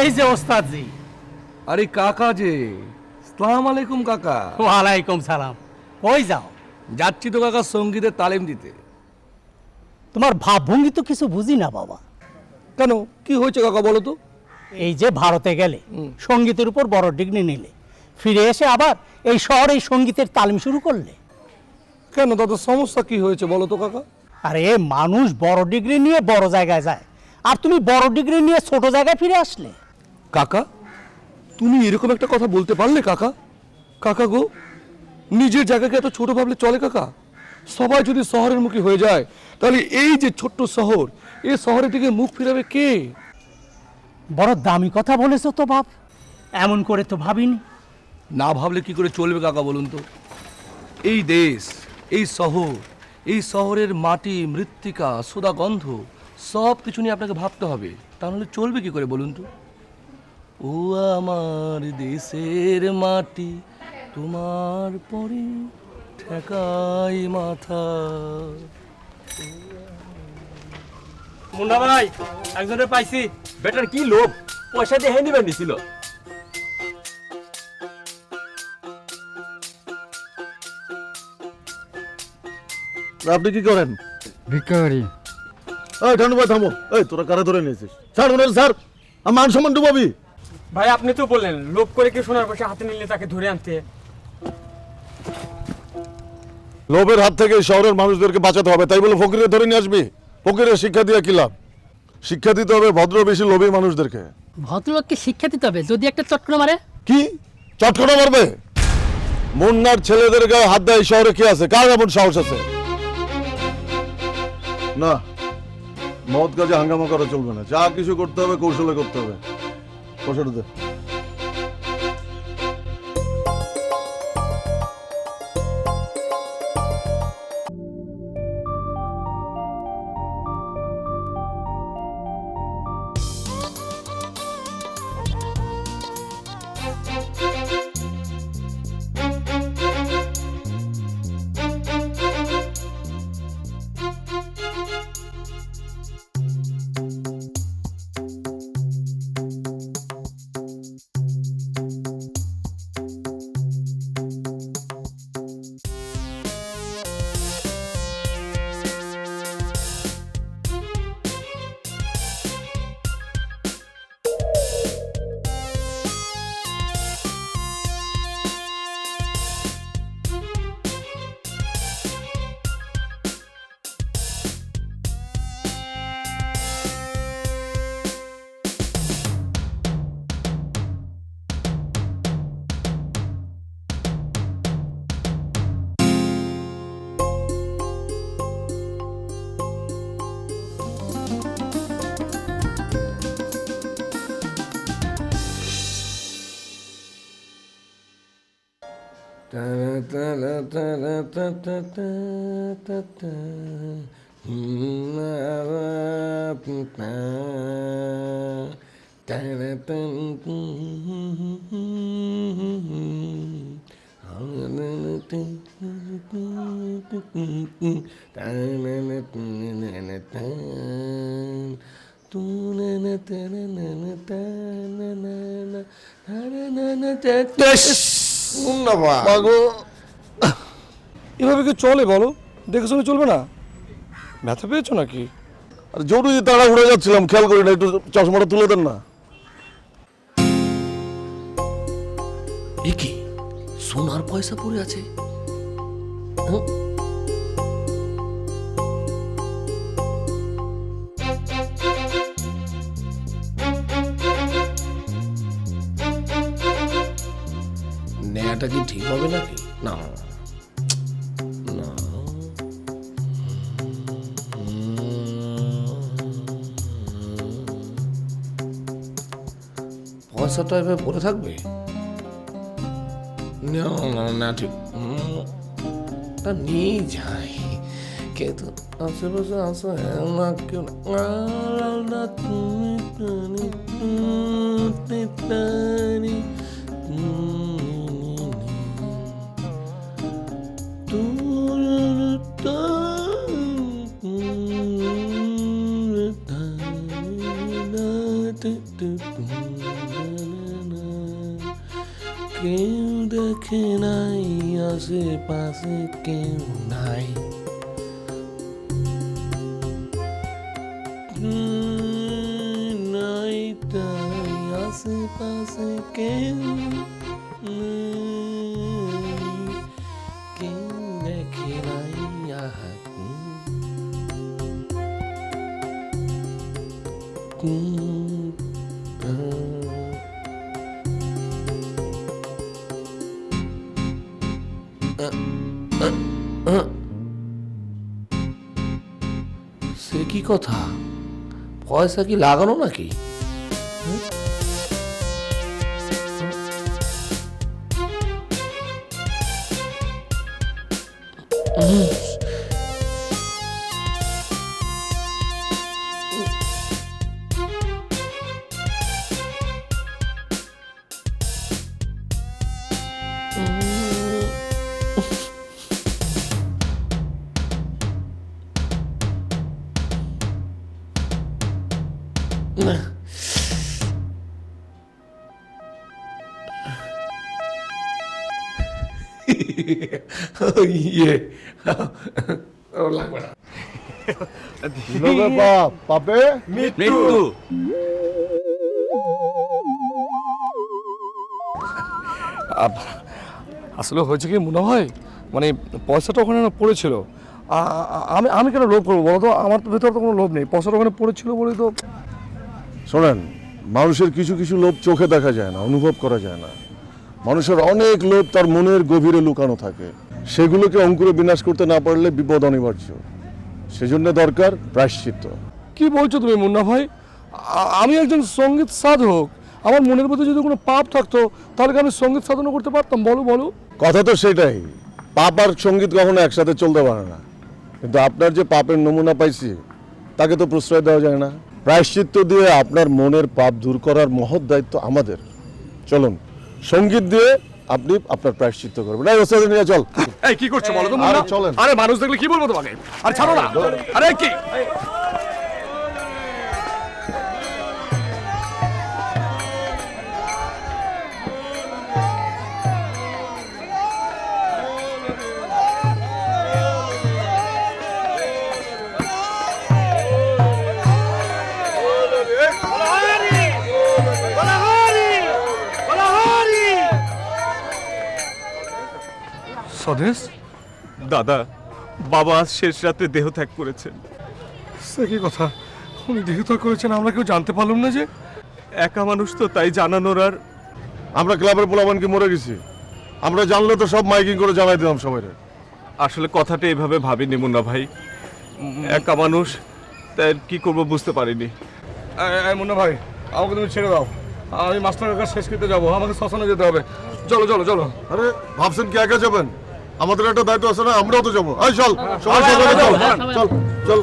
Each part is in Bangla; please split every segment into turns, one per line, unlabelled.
এই যে ওস্তাদ জি।
আরে কাকা যে, আসসালামু আলাইকুম কাকা।
ওয়ালাইকুম সালাম। কই যাও?
যাচ্ছি তো কাকা সঙ্গীতের তালিম দিতে।
তোমার ভাবভঙ্গি তো কিছু বুঝি না বাবা।
কেন, কি হয়েছে কাকা বলো তো?
এই যে ভারতে গেলে সঙ্গীতের উপর বড় ডিগ্রি নিলে, ফিরে এসে আবার এই শহরে সঙ্গীতের তালিম শুরু করলে।
কেন, তাদের সমস্যা কি হয়েছে বলো তো কাকা?
আরে মানুষ বড় ডিগ্রি নিয়ে বড় জায়গায় যায়, আর তুমি বড় ডিগ্রি নিয়ে ছোট জায়গায় ফিরে আসলে।
কাকা, তুমি এরকম একটা কথা বলতে পারলে কাকা? কাকা গো, নিজের জায়গাকে এত ছোট ভাবলে চলে কাকা? সবাই যদি শহরের মুখী হয়ে যায়, তাহলে এই যে ছোট্ট শহর, এই শহরের দিকে মুখ ফিরাবে কে?
বড় দামি কথা বলেছো তো বাপ, এমন করে তো ভাবিনি।
না ভাবলে কি করে চলবে কাকা বলুন তো? এই দেশ, এই শহর, এই শহরের মাটি, মৃত্তিকা, সোদা গন্ধ, সব কিছু নিয়ে আপনাকে ভাবতে হবে, তাহলে চলবে কি করে বলুন তো? ও আমার দেশের মাটি, তোমার পরে ঠেকাই মাথা।
মুন্না ভাই, একজনের পাইছি।
বেটার কি লোভ, পয়সা দিয়ে হ্যাঁ নিবেন দিছিল।
আপনি কি করেন?
ভিক্ষা করি।
এই ঠান্ডু ভাই থামো। এই তোরা কারা ধরে নিয়েছিস? স্যার ওনার স্যার, আমার মান সম্মান ডুবাবি।
ভাই আপনি তো বললেন লোভ করে কেউ সোনার পয়সা হাতে নিলে তাকে ধরে আনতে।
লোভের হাত থেকে শহরের মানুষদেরকে বাঁচাতে হবে, তাই বলে ফকিরে ধরে নিয়ে আসবি? ফকিরের শিক্ষা দিয়ে কি লাভ? শিক্ষা দিতে হবে ভদ্র বেশি লোভী মানুষদেরকে।
ভদ্রলোককে শিক্ষা দিতে হবে, যদি একটা চটকনা মারে।
কি চটকনা মারবে? মুন্নার ছেলেদের গায়ে হাত দেয় এই শহরে কে আছে? কার এমন সাহস আছে? না, মদ কাজে হাঙ্গামা করা চলবে না। যা কিছু করতে হবে কৌশলে করতে হবে। পয়সাটা দে।
এভাবে কি চলে বলো? দেখে শুনে চলবে না? ব্যথা পেয়েছো নাকি?
আর জরুরি তাড়া উড়ে যাচ্ছিলাম, খেয়াল করি না। একটু চশমাটা তুলে দেন না।
এ কি সোনার পয়সা পড়ে আছে? নেয়াটা কি ঠিক হবে নাকি? না না, পয়সাটা এভাবে পড়ে থাকবে? না না না, ঠিক তা নিয়ে যাই, কিন্তু আশেপাশে আসো না কেউ না। তুমি কেউ দেখে নাই, আশেপাশে কেউ নাই। নাই তাই আশেপাশে কেউ নেই, কেউ দেখে নাই আহা সে কি কথা, পয়সা কি লাগানো নাকি? ইয়ে লাগবে না।
লোভে পাপ, পাপে
মৃত্যু। আসলে হয়েছে কি মনে হয়, মানে পয়সাটা ওখানে না পড়েছিল। আমি আমি কেন লোভ করবো বলো তো? আমার তো ভেতরে তো কোনো লোভ নেই, পয়সাটা ওখানে পড়েছিল বলেই তো।
শোনেন, মানুষের কিছু কিছু লোভ চোখে দেখা যায় না, অনুভব করা যায় না। মানুষের অনেক লোভ তার মনের গভীরে লুকানো থাকে, সেগুলোকে অঙ্কুরে বিনাশ করতে না পারলে বিপদ অনিবার্য। সেজন্য দরকার প্রায়শ্চিত্ত।
কি বলছো তুমি মুন্না ভাই? আমি একজন সঙ্গীত সাধক, আমার মনের মধ্যে যদি কোনো পাপ থাকতো তাহলে কি আমি সঙ্গীত সাধনা করতে পারতাম? বলো বলো।
কথা তো সেটাই, পাপ আর সঙ্গীত কখনো একসাথে চলতে পারে না। কিন্তু আপনার যে পাপের নমুনা পাইছি, তাকে তো প্রশ্রয় দেওয়া যায় না। প্রায়শ্চিত্ত দিয়ে আপনার মনের পাপ দূর করার মহৎ দায়িত্ব আমাদের। চলুন, সঙ্গীত দিয়ে আপনি আপনার প্রায়শ্চিত্ত করবেন। এই ওস্তাদ নিয়ে চল।
এই কি করছো বলো তো
আরে
মুন্না?
চলেন।
আরে মানুষ দেখলে কি বলবো তোমাকে? আরে ছাড়ো না। আরে কি স্বদেশ?
দাদা, বাবা আজ শেষ রাতে দেহ ত্যাগ করেছেন।
সে কি কথা? উনি দেহত্যাগ করেছেন, আমরা কেউ জানতে পারলাম না যে?
একা মানুষ তো, তাই জানানোর আর
আমরা ক্লাবের পোলাপানকে মরে গেছি, আমরা জানলে তো সব মাইকিং করে জানাই দিলাম সবাই।
আসলে কথাটা এভাবে ভাবিনি মুন্না ভাই। একা মানুষ, তাই কি করব বুঝতে পারিনি।
মুন্না ভাই, আমাকে তুমি ছেড়ে দাও, আমি মাস্টারের কাছে শেষ করতে যাবো, আমাকে শ্মশানে যেতে হবে। চলো চলো চলো।
আরে ভাবছেন কি একা যাবেন? আমাদের একটা দায়িত্ব আছে না, আমরাও তো যাবো। এই চল, সবাই চল, চল চল চল।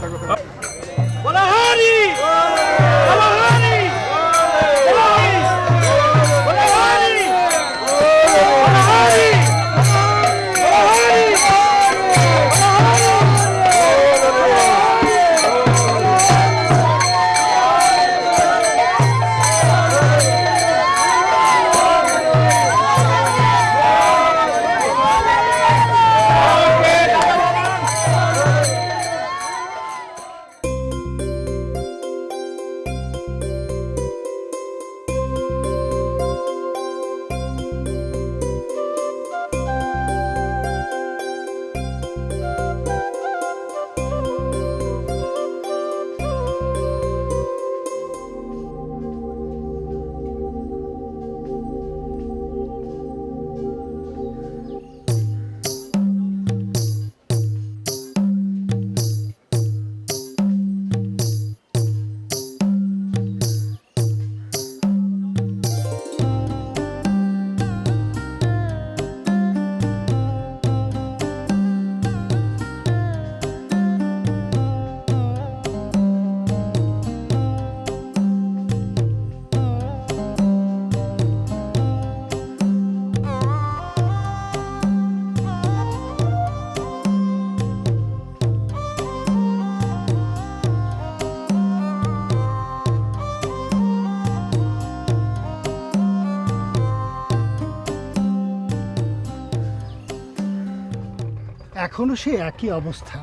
এখনো সে একই অবস্থা।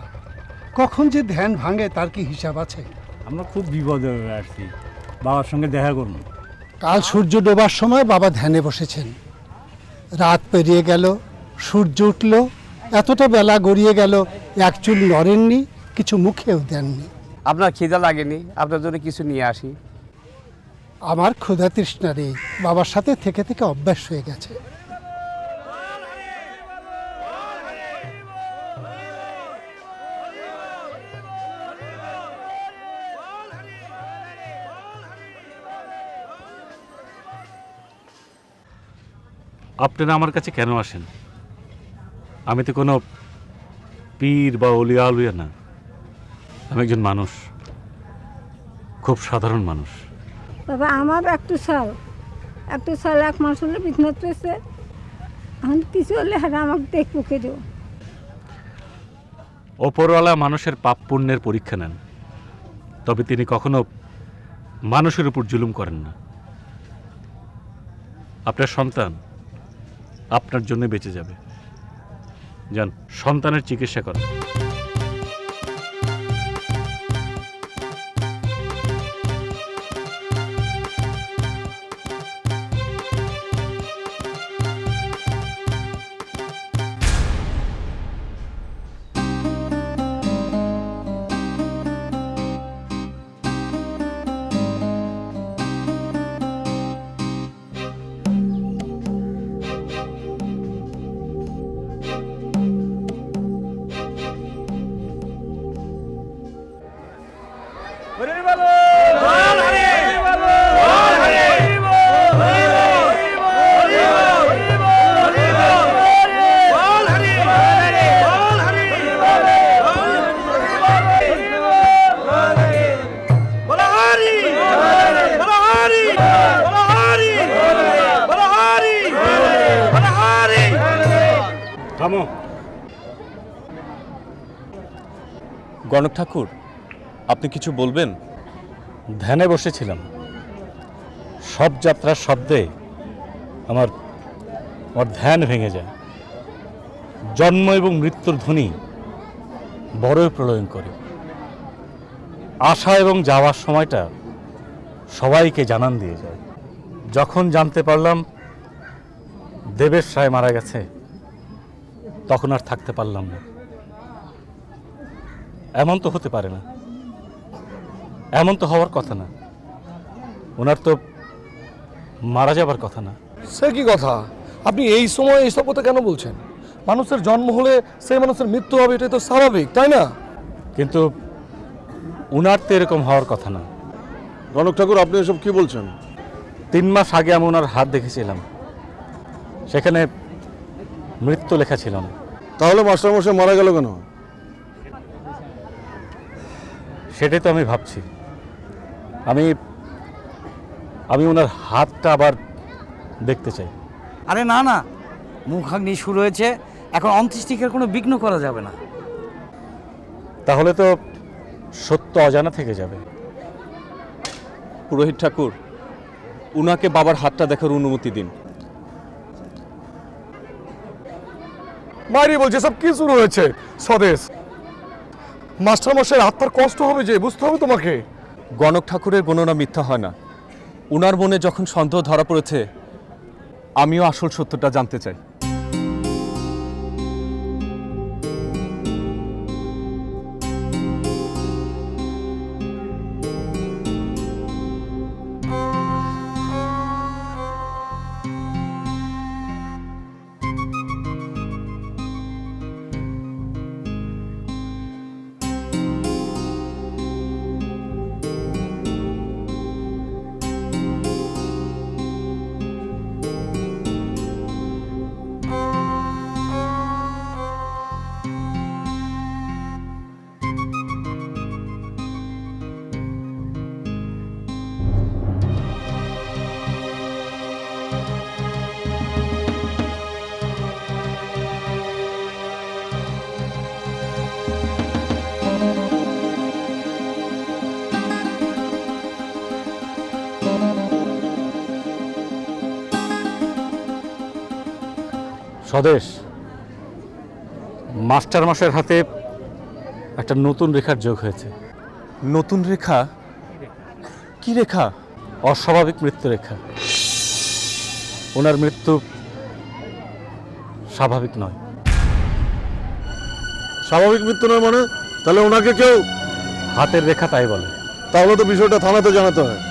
কখন যে ধ্যান ভাঙে তার কি হিসাব আছে?
আমরা খুব বিপদে আসছি, বাবার সঙ্গে দেখা করুন।
কাল সূর্য ডোবার সময় বাবা ধ্যানে বসেছেন। রাত পেরিয়ে গেল, সূর্য উঠল, এতটা বেলা গড়িয়ে গেল, এক চুল নড়েননি, কিছু মুখেও দেননি।
আপনার খিদা লাগেনি? আপনার জন্য কিছু নিয়ে আসি।
আমার ক্ষুধা তৃষ্ণা নেই, বাবার সাথে থেকে থেকে অভ্যাস হয়ে গেছে।
আপনারা আমার কাছে কেন আসেন? আমি তো কোনো পীর বা অলিয়া আলুয়া না, আমি একজন মানুষ, খুব সাধারণ মানুষ।
বাবা আমার একটু সাল 1 মাস হলে বিছনাত পেয়েছে, এখন কিছু হলে হ্যাঁ আমাকে দেখবো কেউ।
ওপরওয়ালা মানুষের পাপ পুণ্যের পরীক্ষা নেন, তবে তিনি কখনো মানুষের উপর জুলুম করেন না। আপনার সন্তান আপনার জন্য বেঁচে যাবে, যান সন্তানের চিকিৎসা করেন। থামো।
গণক ঠাকুর, আপনি কিছু বলবেন?
ধ্যানে বসেছিলাম, সব যাত্রার শব্দে আমার ধ্যান ভেঙে যায়। জন্ম এবং মৃত্যুর ধ্বনি বড়ই প্রলয়ন করে। আসা এবং যাওয়ার সময়টা সবাইকে জানান দিয়ে যায়। যখন জানতে পারলাম দেবেশ রায় মারা গেছে, তখন আর থাকতে পারলাম না। এমন তো হতে পারে না, এমন তো হওয়ার কথা না। ওনার তো মারা যাবার কথা না।
সে কি কথা? আপনি এই সময় এইসব কথা কেন বলছেন? মানুষের জন্ম হলে সেই মানুষের মৃত্যু হবে, এটাই তো স্বাভাবিক, তাই না?
কিন্তু ওনার তো এরকম হওয়ার কথা না।
গণক ঠাকুর, আপনি এসব কি বলছেন?
3 মাস আগে আমি ওনার হাত দেখেছিলাম, সেখানে মৃত্যু লেখা ছিল না।
তাহলে মাস্টারমশাই মারা গেল কেন?
সেটাই তো আমি ভাবছি। আমি আমি ওনার হাতটা আবার দেখতে চাই।
আরে না না, মুখাগ্নি শুরু হয়েছে, এখন অন্ত্যেষ্টিক্রিয়ার কোনো বিঘ্ন করা যাবে না।
তাহলে তো সত্য অজানা থেকে যাবে।
পুরোহিত ঠাকুর, উনাকে বাবার হাতটা দেখার অনুমতি দিন।
মারি বলছে সব কি শুরু হয়েছে? স্বদেশ মাস্টারমশাইয়ের আত্মার কষ্ট হবে, যে বুঝতে হবে তোমাকে।
গণক ঠাকুরের গণনা মিথ্যা হয় না। উনার মনে যখন সন্দেহ ধরা পড়েছে, আমিও আসল সত্যটা জানতে চাই।
স্বদেশ, মাস্টারমশাইয়ের হাতে একটা নতুন রেখার যোগ হয়েছে।
নতুন রেখা? কি রেখা?
অস্বাভাবিক মৃত্যু রেখা। ওনার মৃত্যু স্বাভাবিক নয়।
স্বাভাবিক মৃত্যু নয় মানে? তাহলে ওনাকে কেউ,
হাতের রেখা তাই বলে।
তাহলে তো বিষয়টা থানাতে জানাতে হয়।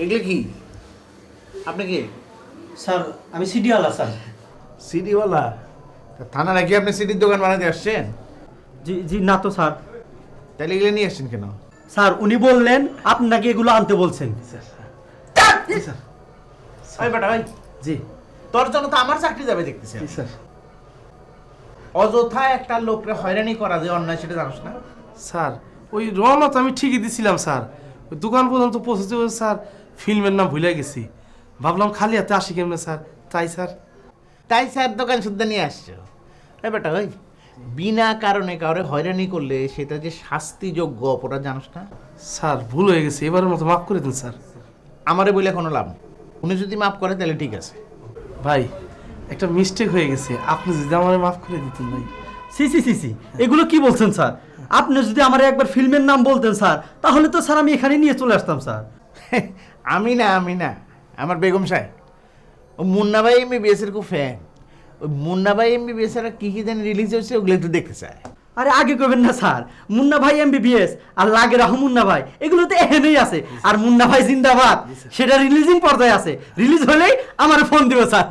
এগুলো কি? আপনি কি?
স্যার আমি সিডিওয়ালা স্যার।
সিডিওয়ালা? থানা নাকি আপনি সিডির দোকান বানাতে আসছেন?
জি জি না তো স্যার।
তাহলে এগুলো নিয়ে আসছেন কেন?
স্যার উনি বললেন আপনাকে এগুলো আনতে বলছেন।
ভাই জি, তোর জন্য তো আমার চাকরি যাবে দেখতেছি। অযথা একটা লোককে হয়রানি করা যে অন্যায়, সেটা জানোস না?
স্যার ওই রওনা তো আমি ঠিকই দিছিলাম স্যার, ওই দোকান পর্যন্ত পৌঁছতে স্যার ফিল্মের নাম ভুলে গেছি, ভাবলাম খালি হাতে আসি কেমনে স্যার, তাই স্যার।
তাই স্যার দোকান শুদ্ধ নিয়ে আসছো? এই বেটা ভাই, বিনা কারণে কাউরে হয়রানি করলে সেটা যে শাস্তিযোগ্য অপরাধ, জানোস না?
স্যার ভুল হয়ে গেছে, এবারের মতো মাফ করে দিন স্যার।
আমারে বলে কোনো লাভ নেই, উনি যদি মাফ করে তাহলে ঠিক আছে।
ভাই একটা মিস্টেক হয়ে গেছে, আপনি যদি আমার মাফ করে দিতেন ভাই।
সি সি সি সি, এগুলো কি বলছেন স্যার? আপনি যদি আমার একবার ফিল্মের নাম বলতেন স্যার, তাহলে তো স্যার আমি এখানে নিয়ে চলে আসতাম স্যার।
আমি না, আমার বেগম সাহেব, ও মুন্না ভাই এমবিবিএস এর খুব ফ্যান। ওই মুন্না ভাই এমবিবিএস এর কি কি জানি রিলিজ হয়েছে, ওগুলো একটু দেখতে চায়।
আরে আগে করবেন না স্যার, মুন্না ভাই এমবিবিএস আর লাগে রাহু মুন্না ভাই, এগুলো তো এখানেই আছে। আর মুন্না ভাই জিন্দাবাদ সেটা রিলিজিং পর্যায়ে আছে, রিলিজ হলেই আমার ফোন দিও স্যার।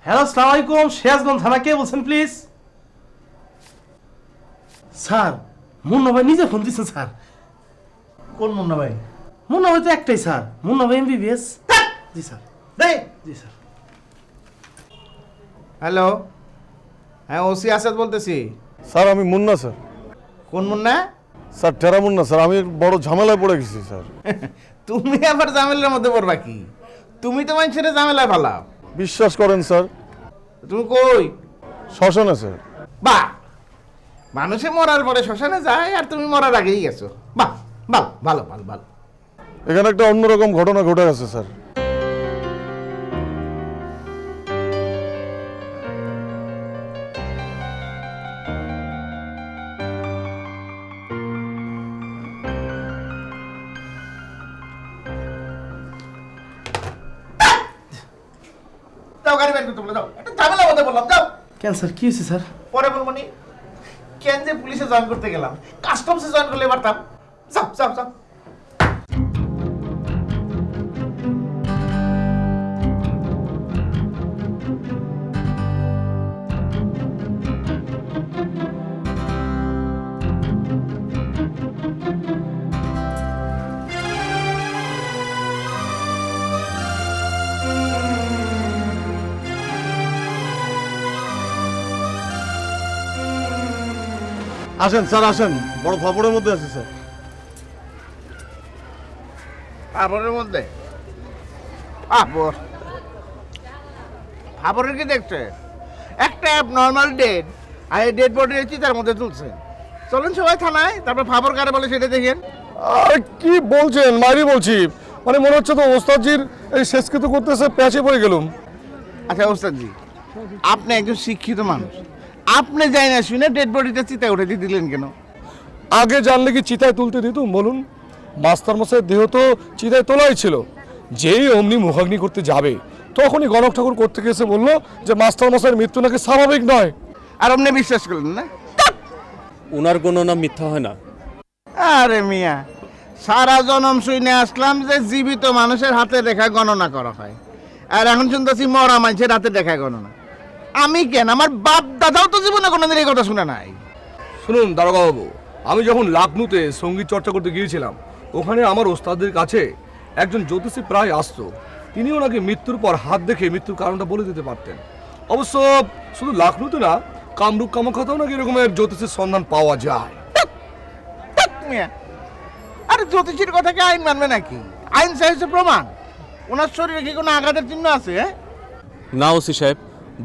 হ্যালো, আসসালামু আলাইকুম, সিরাজগঞ্জ থানা, কে বলছেন প্লিজ? স্যার মুন্না ভাই নিজে ফোন দিচ্ছেন স্যার।
কোন মুন্না ভাই?
মুন্না ভাই তো একটাই স্যার, মুন্না ভাই এমবিবিএস। জি স্যার।
জি স্যার। হ্যালো, হ্যাঁ ওসি আসাদ বলতেছি।
স্যার আমি মুন্না স্যার।
কোন মুন্না?
স্যার টেরা মুন্না স্যার, আমি বড় ঝামেলায় পড়ে গেছি স্যার।
তুমি আবার ঝামেলার মধ্যে পড়বা কি? তুমি তো মানুষের ঝামেলায় ফালাও।
বিশ্বাস করেন স্যার।
তুমি কই?
শ্মশানে স্যার।
বাহ, মানুষে মরার পরে শ্মশানে যায় আর তুমি মরার আগেই গেছো। বাহ, ভালো।
এখানে একটা অন্যরকম ঘটনা ঘটে গেছে স্যার।
যাও গাড়ি বের করতে বলে, যাও। একটা ঝামেলার মধ্যে বললাম, যাও।
কেন স্যার, কি হয়েছে স্যার?
পরে বলবো নি। কেন যে পুলিশে জয়েন করতে গেলাম, কাস্টমসে জয়েন করলে পারতাম। যাও।
আসেন স্যার আসেন, বড় ফাপড়ের মধ্যে আছে স্যার।
ফাবরের মধ্যে? ফাবরের কি দেখছে? একটা নর্মাল ডেড আর এই ডেড বডি চিতার মধ্যে তুলছে। চলুন সবাই থানায়, তারপর ফাবর কারে বলে সেটা দেখেন।
আর কি বলছেন? মারি বলছি, মানে মনে হচ্ছে তো ওস্তাদজির এই শেষকৃত করতেছে, প্যাচে পড়ে গেলুম।
আচ্ছা ওস্তাদজি, আপনি একজন শিক্ষিত মানুষ, আপনি যাই না শুনে ডেড বডিটা চিতায় উঠে দিয়ে দিলেন কেন?
আগে জানলে কি চিতায় তুলতে দিতুম বলুন? মাস্টার মশাইয়ের দেহ তো চিতায় তোলাই ছিল। যেই অমনি মুখাগ্নি করতে যাবে, তখনই গণক ঠাকুর করতে গেছে বললো যে মাস্টার মশাইয়ের মৃত্যু নাকি স্বাভাবিক নয়।
আর অমনি বিশ্বাস করলেন না?
ওনার গণনা মিথ্যা হয় না।
আরে মিয়া, সারা জনম শুনে আসলাম যে জীবিত মানুষের হাতে রেখা গণনা করা হয়, আর এখন শুনতেছি মরা মানুষের হাতে রেখা গণনা। আমি কেন, আমার বাপ দাদাও তো জীবনে কোনোদিন এই কথা শুনে নাই।
শুনুন দারোগা বাবু, আমি যখন লাকনুতে সঙ্গীত চর্চা করতে গিয়েছিলাম, ওখানে আমার ওস্তাদের কাছে একজন জ্যোতিষী প্রায় আসতো। তিনি ওনাকে মৃত্যুর পর হাত দেখে মৃত্যুর কারণটা বলে দিতে পারতেন। অবশ্য শুধু লাকনুতে না, কামরূপ কামাখ্যাতেও নাকি এরকমের জ্যোতিষীর সন্ধান পাওয়া যায়।
মিয়া, আরে জ্যোতিষীর কথা কি আইন মানবে নাকি? আইন চাইছে প্রমাণ। ওনার শরীরে কি কোনো আঘাতের চিহ্ন আছে?
না ওসি সাহেব,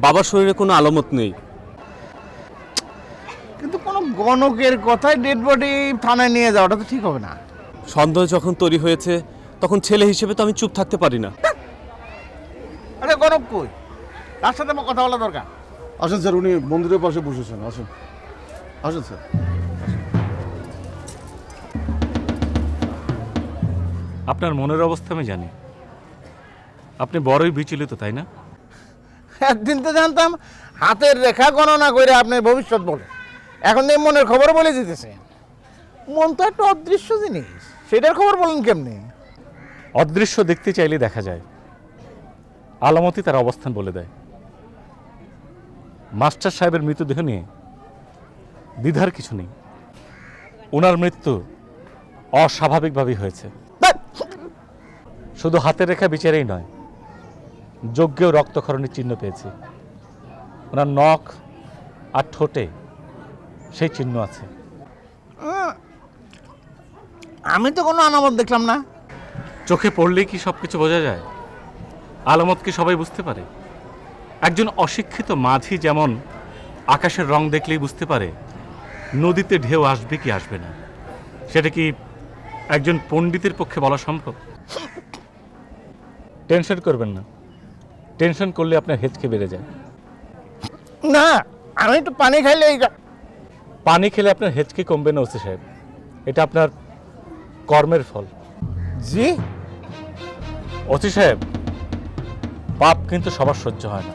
বাবার শরীরে কোনো আলামত নেই।
কিন্তু কোনো গণকের কথায় ডেড বডি থানায় নিয়ে যাওয়াটা তো ঠিক হবে না।
সন্দেহ যখন তৈরি হয়েছে তখন ছেলে হিসেবে তো আমি চুপ থাকতে পারি না।
আরে গণক কই? তার সাথে আমার কথা বলা দরকার।
আসেন স্যার, উনি মন্দিরের পাশে বসেছেন। আসেন আসেন স্যার।
আপনার মনের অবস্থা আমি জানি। আপনি বড়ই বিচলিত, তাই না?
একদিন তো জানতাম হাতের রেখা গণনা করে আপনার ভবিষ্যৎ বলে, এখন এই মনের খবর বলে দিতেছে। মন তো একটা অদৃশ্য জিনিস, সেটার খবর বলেন কেমনি?
অদৃশ্য দেখতে চাইলে দেখা যায়, আলামতি তার অবস্থান বলে দেয়। মাস্টার সাহেবের মৃতদেহ নিয়ে দ্বিধার কিছু নেই। ওনার মৃত্যু অস্বাভাবিকভাবেই হয়েছে। শুধু হাতের রেখা বিচারেই নয়, যজ্ঞেও রক্তক্ষরণের চিহ্ন পেয়েছি। ওনার নখ আর ঠোঁটে সেই চিহ্ন আছে।
আমি তো কোনো আলামত দেখলাম না।
চোখে পড়লেই কি সব কিছু বোঝা যায়? আলামত কি সবাই বুঝতে পারে? একজন অশিক্ষিত মাঝি যেমন আকাশের রং দেখলেই বুঝতে পারে নদীতে ঢেউ আসবে কি আসবে না, সেটা কি একজন পণ্ডিতের পক্ষে বলা সম্ভব? টেনশন করবেন না, টেনশন করলে আপনার হেঁচকে বেড়ে যায়।
না, আমি একটু পানি খাইলে
পানি খেলে আপনার হেঁচকে কমবে না ওসি সাহেব, এটা আপনার কর্মের ফল।
জি
ওসি সাহেব, পাপ কিন্তু সবার সহ্য হয় না।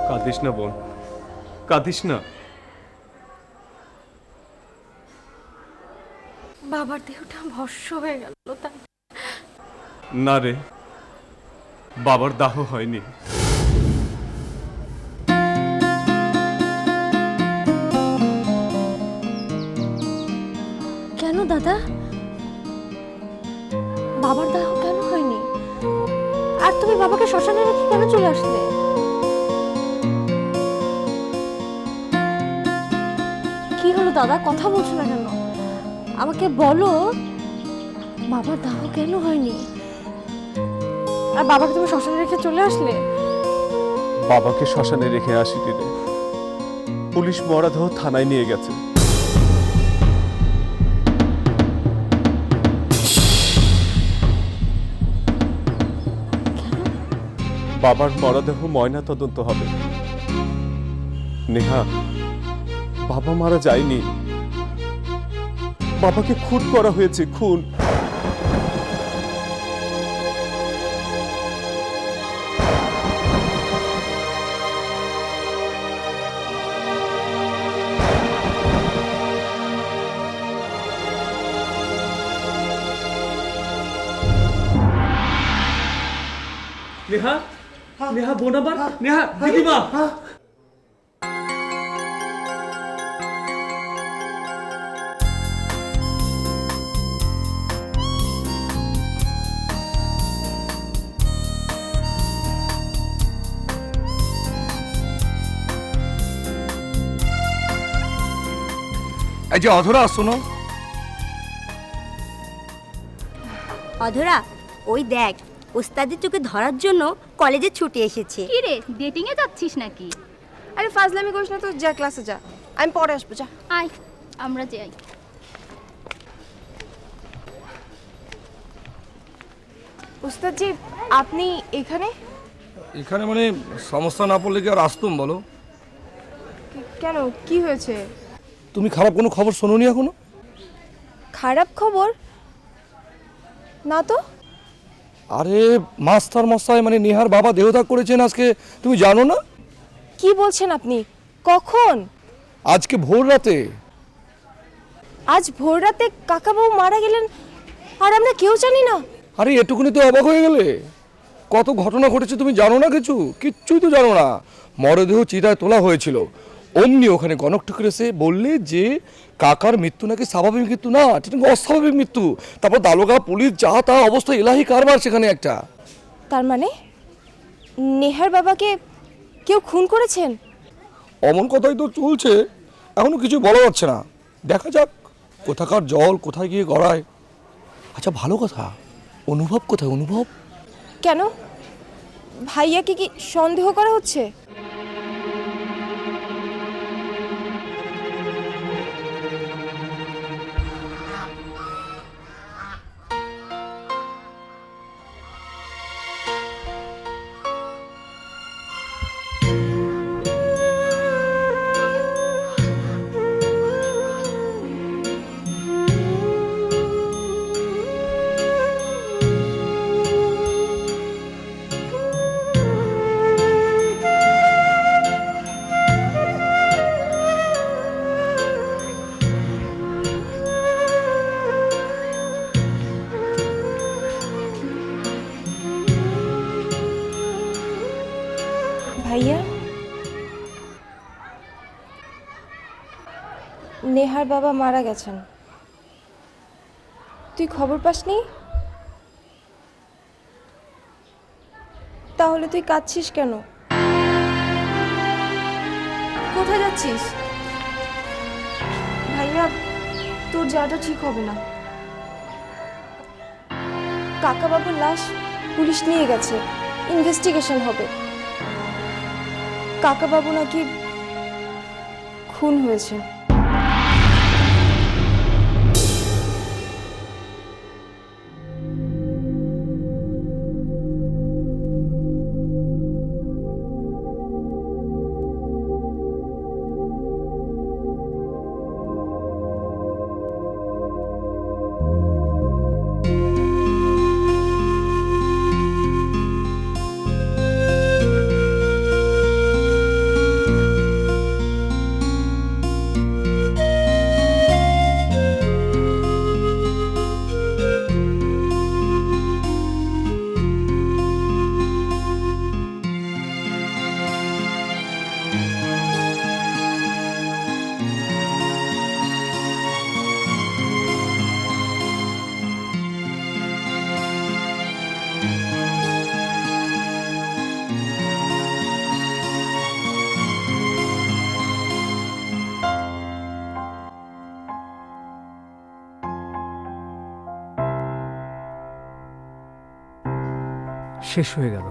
কাঁদিস না বোন, কাঁদিস না।
বাবার দেহটা ভস্য হয়ে গেল তাই?
না রে, বাবার দাহ হয়নি।
কেন দাদা, বাবার দাহ কেন হয়নি? আর তুমি বাবাকে শ্মশানে রেখে কেন চলে আসলে? কি হলো দাদা, কথা বলছো না কেন? আমাকে বলো, বাবার দাহ কেন হয়নি? আর বাবাকে তুমি শ্মশানে রেখে চলে আসলে?
বাবাকে শ্মশানে রেখে আসিনি রে, পুলিশ মরাদেহ থানায় নিয়ে গেছে। বাবার মরদেহ ময়না তদন্ত হবে। নেহা, বাবা মারা যায়নি, বাবাকে খুন করা হয়েছে, খুন। নেহা, নেহা বোন আমার, নেহা দিদিমা।
এই যে অধরা, শোনো।
অধরা, ওই দেখ, ওস্তাদের চোখে ধরার জন্য কলেজে ছুটি এসেছে।
কি রে, ডেটিং এ যাচ্ছিস নাকি?
আরে ফাজলামি করিস না তো, যা ক্লাসে যা, আমি পরে আসবো, যা।
আয়, আমরা যাই।
ওস্তাদজি, আপনি এখানে?
এখানে মানে সমস্যা না পড়লে কি আর আসতুম বলো?
কেন, কি হয়েছে?
তুমি খারাপ কোনো খবর শোনোনি এখনো?
খারাপ খবর না তো।
আরে মাস্টার মশাই মানে নেহার বাবা দেহত্যাগ করেছেন আজকে, তুমি জানো না?
কি বলছেন আপনি? কখন?
আজকে ভোর রাতে।
আজ ভোর রাতে কাকাবাবু মারা গেলেন আর আমরা কেউ জানি না?
আরে এটুকুনি তো অবাক হয়ে গেলে? কত ঘটনা ঘটেছে তুমি জানো না? কিচ্ছুই তো জানো না। মরদেহ চিতায় তোলা হয়েছিল, অমনি ওখানে গণক ঠুকুর এসে বললে যে কাকার মৃত্যু নাকি স্বাভাবিক মৃত্যু না, এটা নাকি অস্বাভাবিক মৃত্যু। তারপর দালোগা পুলিশ যা তা অবস্থা, এলাহি কারবার সেখানে একটা।
তার মানে নেহার বাবাকে কেউ খুন করেছেন?
অমন কথাই তো চলছে, এখনো কিছু বলা যাচ্ছে না। দেখা যাক কোথাকার জল কোথায় গিয়ে গড়ায়। আচ্ছা ভালো কথা, অনুভব কোথায়? অনুভব
কেন ভাইয়াকে কি সন্দেহ করা হচ্ছে? ভাইয়া, নেহার বাবা মারা গেছেন। তুই খবর পাসনি? তাহলে তুই কাঁদছিস কেন? কোথায় যাচ্ছিস? ভাইয়া, তোর যাওয়াটা ঠিক হবে না। কাকা বাবুর লাশ পুলিশ নিয়ে গেছে, ইনভেস্টিগেশন হবে। কাকা বাবু নাকি খুন হয়েছে।
শেষ হয়ে গেল,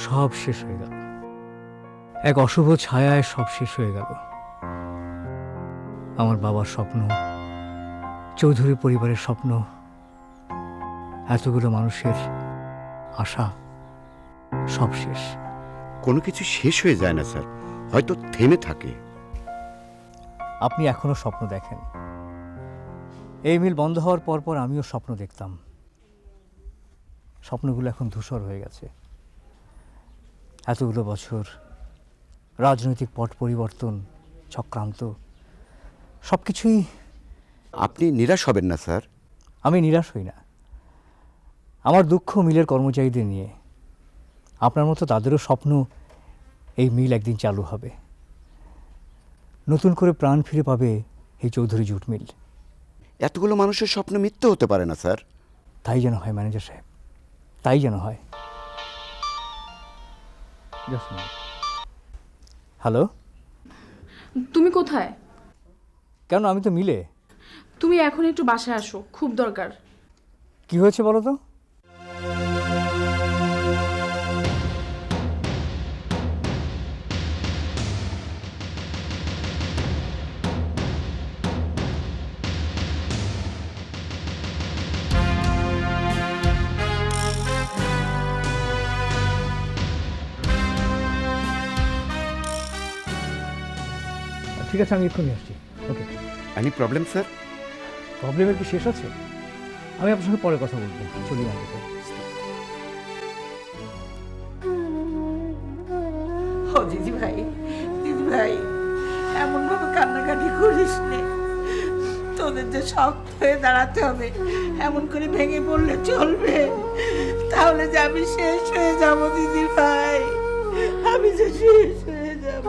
সব শেষ হয়ে গেল। এক অশুভ ছায়ায় সব শেষ হয়ে গেল। আমার বাবার স্বপ্ন, চৌধুরী পরিবারের স্বপ্ন, এতগুলো মানুষের আশা, সব শেষ।
কোনো কিছু শেষ হয়ে যায় না স্যার, হয়তো থেমে থাকে।
আপনি এখনো স্বপ্ন দেখেন। এই মিল বন্ধ হওয়ার পর পর আমিও স্বপ্ন দেখতাম। স্বপ্নগুলো এখন ধূসর হয়ে গেছে। এতগুলো বছর রাজনৈতিক পট পরিবর্তন, চক্রান্ত, সব কিছুই।
আপনি নিরাশ হবেন না স্যার।
আমি নিরাশ হই না। আমার দুঃখ মিলের কর্মচারীদের নিয়ে। আপনার মতো তাদেরও স্বপ্ন এই মিল একদিন চালু হবে, নতুন করে প্রাণ ফিরে পাবে এই চৌধুরী জুট মিল।
এতগুলো মানুষের স্বপ্ন মিথ্যে হতে পারে না স্যার।
তাই যেন হয় ম্যানেজার সাহেব, তাই যেন হয়। হ্যালো,
তুমি কোথায়?
কেন? আমি তো মিলে।
তুমি এখন একটু বাসায় আসো, খুব দরকার।
কি হয়েছে বলো তো? ঠিক আছে, আমি এক্ষুনি আসছি। ওকে।
Any problem sir?
প্রবলেমের কি শেষ আছে? আমি আপনার সঙ্গে পরে কথা বলবো। চলি আগে।
ও দিদি ভাই, দিদি ভাই, এমন ভাবে কান্নাকাটি করিস নে। তোদের যে শক্ত হয়ে দাঁড়াতে হবে, এমন করে ভেঙে পড়লে চলবে? তাহলে যে আমি শেষ হয়ে যাব দিদি ভাই, আমি যে শেষ হয়ে যাব।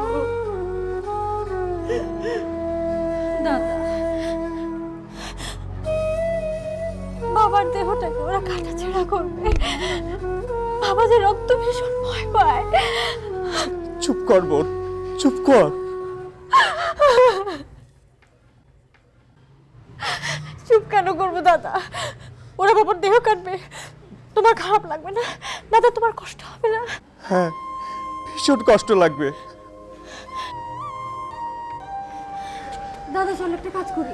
ওরা কাটাছেড়া করবে। বাবা যে রক্ত ভীষণ ভয় পায়।
চুপ কর বোন, চুপ কর।
চুপ কেন করবো দাদা? ওরা বাবার দেহ কাটবে, তোমার খারাপ লাগবে না? দাদা তোমার কষ্ট হবে না?
হ্যাঁ, ভীষণ কষ্ট লাগবে।
দাদা চল একটা কাজ করি,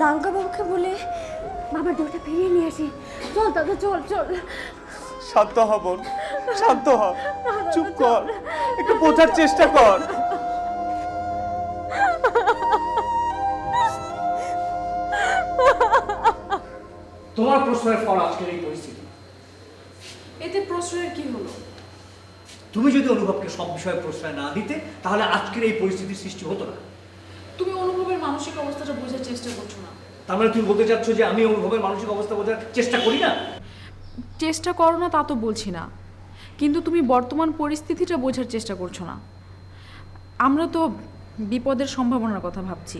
দারোগা বাবুকে বলে বাবার দেহটা ফিরিয়ে নিয়ে আসি। চল দাদা চল চল।
শান্ত হ বোন, শান্ত হ, চুপ কর, একটু বোঝার চেষ্টা কর।
তোমার প্রশ্নের ফল আজকের এই পরিস্থিতি।
এতে প্রশ্রয়ের কি হলো?
তুমি যদি অনুভবকে সব বিষয়ে প্রশ্রয় না দিতে, তাহলে আজকের এই পরিস্থিতির সৃষ্টি হতো না।
তুমি অনুভবের মানসিক অবস্থাটা বোঝার চেষ্টা করছো না।
তার মানে তুমি বলতে চাচ্ছ যে আমি অনুভবের মানসিক অবস্থা বোঝার চেষ্টা করি না?
চেষ্টা করো না তা তো বলছি না, কিন্তু তুমি বর্তমান পরিস্থিতিটা বোঝার চেষ্টা করছো না। আমরা তো বিপদের সম্ভাবনার কথা ভাবছি,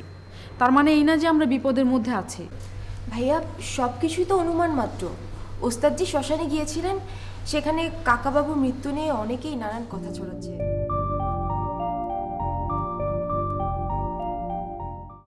তার মানে এই না যে আমরা বিপদের মধ্যে আছি।
ভাইয়া সব কিছুই তো অনুমান মাত্র। ওস্তাদজি শ্মশানে গিয়েছিলেন, সেখানে কাকাবাবুর মৃত্যু নিয়ে অনেকেই নানান কথা ছড়াচ্ছে।